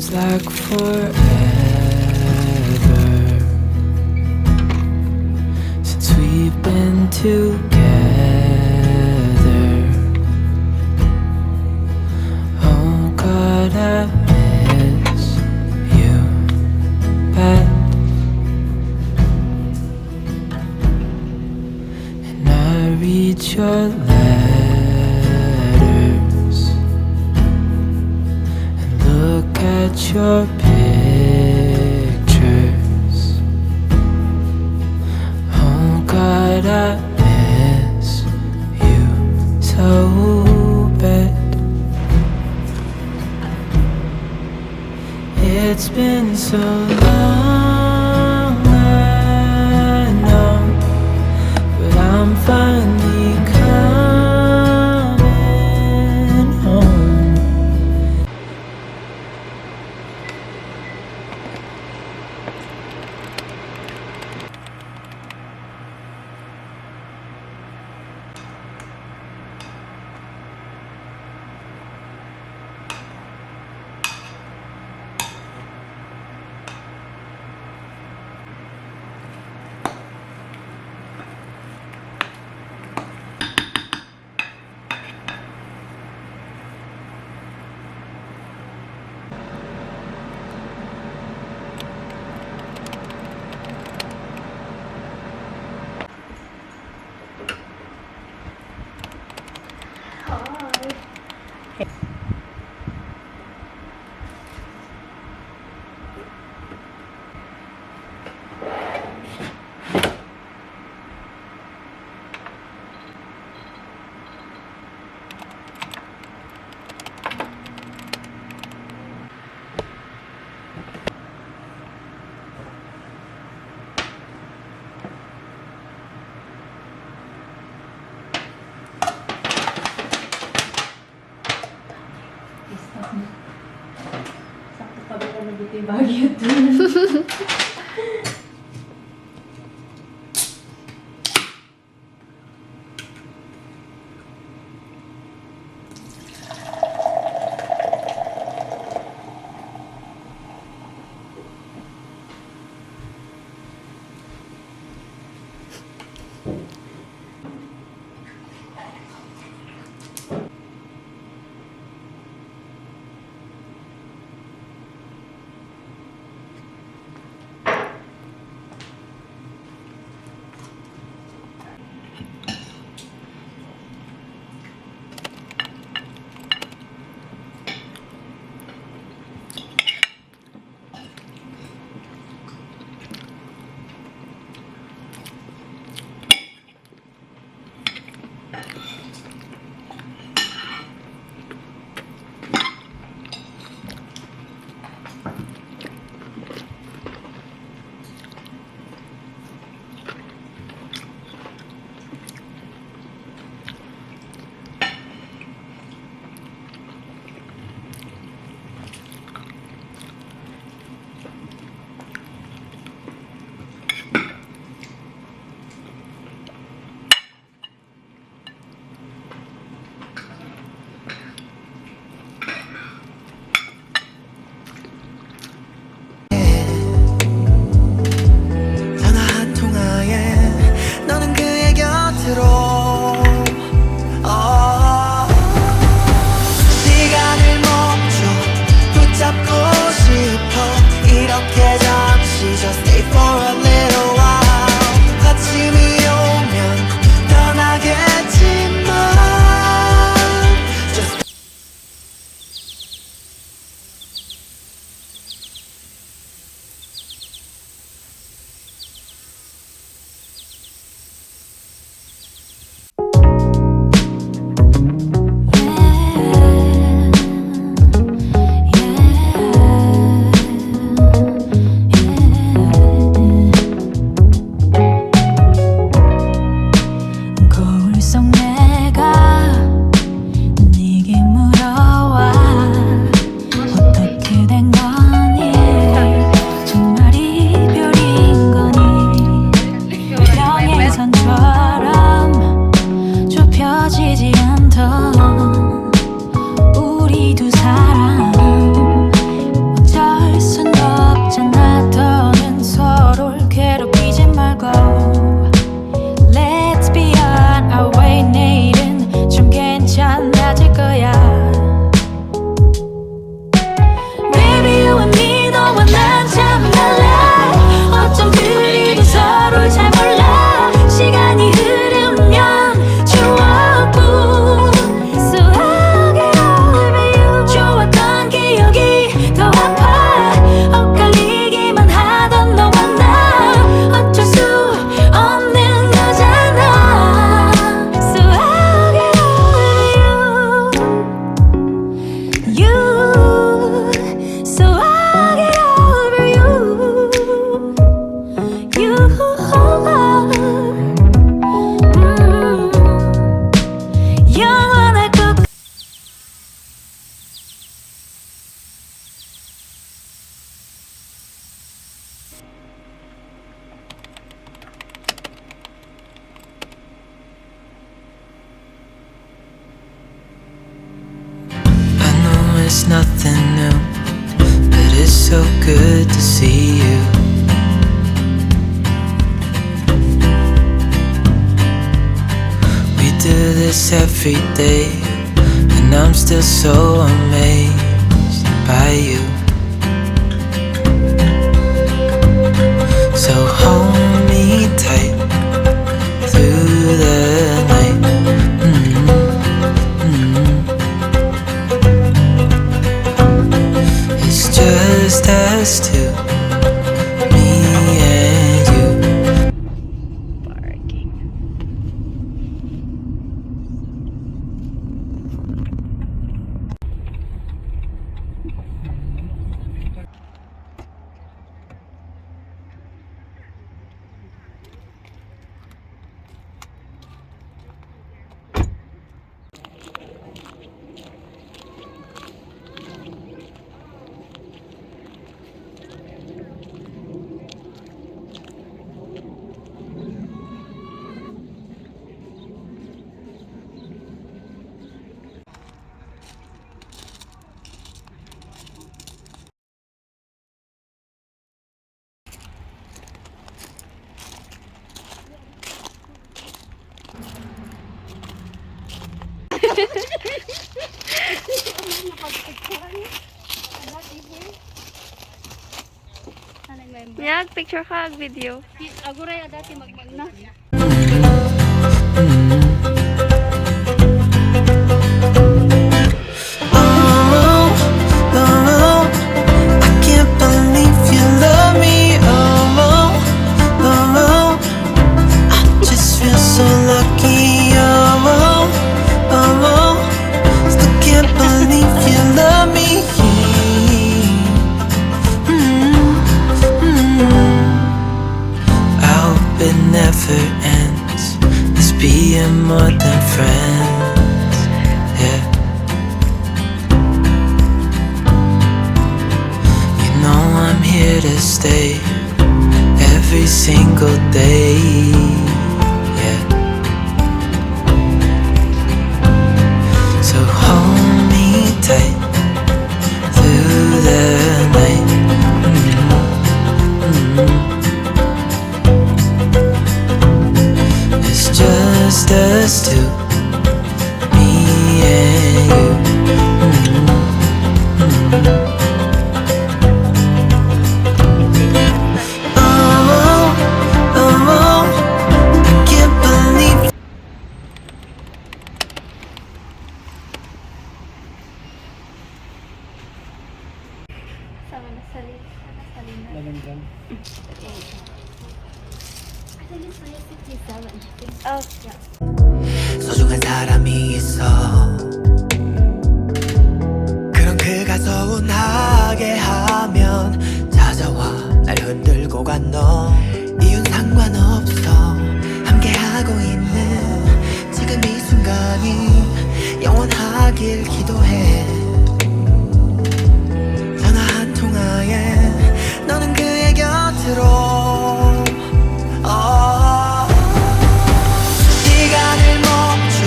Seems like forever since we've been together. Oh God, I miss you bad, and I read your letters and look at your pictures. Oh God, I miss you so bad. It's been so long, I know, but I'm finally coming home. Sakto pa ba na dito yung bagyo doon? something new, but it's so good to see you. We do this every day, and I'm still so amazed by you. So hold me tight through the night. It's just us two, me and you. Parking. Yak, picture ka, video. Aguray dati magmagna. Oh, oh, I can't believe you love me. Oh, oh, I just feel so lucky. Oh, oh, still can't believe you love me. I hope it never ends. This being more than friends. Yeah. You know I'm here to stay every single day. Yeah. So hold me tight through the night. It's just us two, me and you. Oh, oh, I can't believe. Sama na salina. Lalanggan. Oh, yeah. 소중한 사람이 있어. 그런 그가 서운하게 하면 찾아와 날 흔들고 간 너. 이유는 상관없어. 함께하고 있는 지금 이 순간이 영원하길 기도해. 전화 한 통화에 너는 그의 곁으로. 시간을 멈춰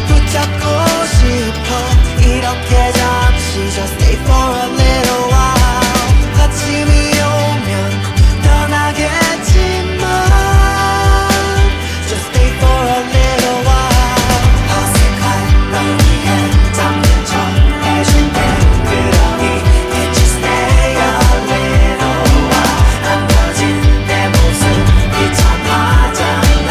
붙잡고 싶어. 이렇게 잠시 just stay for a little while. 아침이 오면 떠나겠지만 just stay for a little while. 어색한 널 위해 잠든 척 해줄게. 그러니 can't you stay a little while. 안 꺼진 내 모습이 참 화장나.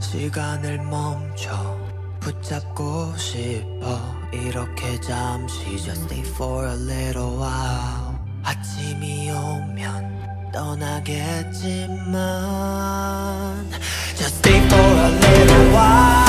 시간을 멈춰 붙잡고 싶어. 이렇게 잠시 just stay for a little while. 아침이 오면 떠나겠지만 just stay for a little while.